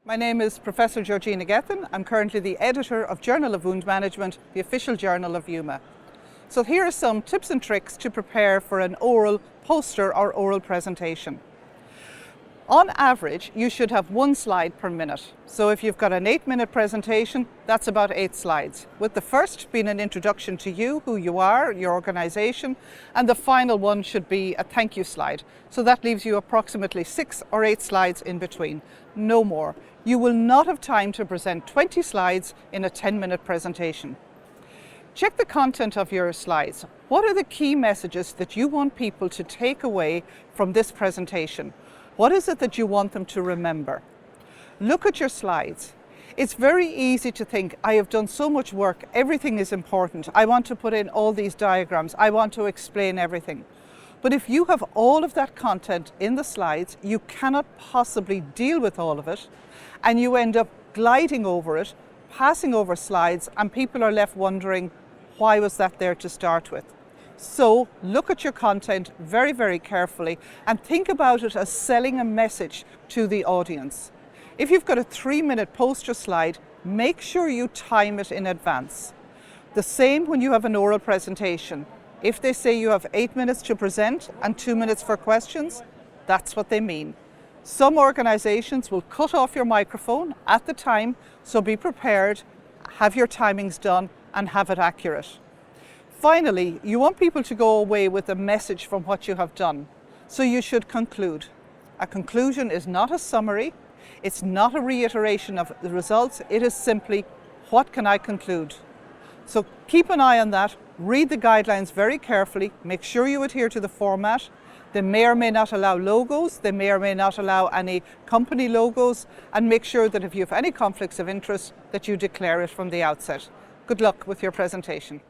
My name is Professor Georgina Gethin. I'm currently the editor of Journal of Wound Management, the official journal of UMA. So here are some tips and tricks to prepare for an oral poster or oral presentation. On average, you should have 1 slide per minute. So if you've got an 8-minute presentation, that's about 8 slides, with the first being an introduction to you, who you are, your organisation, and the final one should be a thank you slide. So that leaves you approximately 6 or 8 slides in between, no more. You will not have time to present 20 slides in a 10-minute presentation. Check the content of your slides. What are the key messages that you want people to take away from this presentation? What is it that you want them to remember? Look at your slides. It's very easy to think, I have done so much work, everything is important. I want to put in all these diagrams. I want to explain everything. But if you have all of that content in the slides, you cannot possibly deal with all of it, and you end up gliding over it, passing over slides, and people are left wondering, why was that there to start with? So look at your content very, very carefully and think about it as selling a message to the audience. If you've got a 3-minute poster slide, make sure you time it in advance. The same when you have an oral presentation. If they say you have 8 minutes to present and 2 minutes for questions, that's what they mean. Some organisations will cut off your microphone at the time, so be prepared, have your timings done and have it accurate. Finally, you want people to go away with a message from what you have done. So you should conclude. A conclusion is not a summary. It's not a reiteration of the results. It is simply, what can I conclude? So keep an eye on that. Read the guidelines very carefully. Make sure you adhere to the format. They may or may not allow logos. They may or may not allow any company logos. And make sure that if you have any conflicts of interest, that you declare it from the outset. Good luck with your presentation.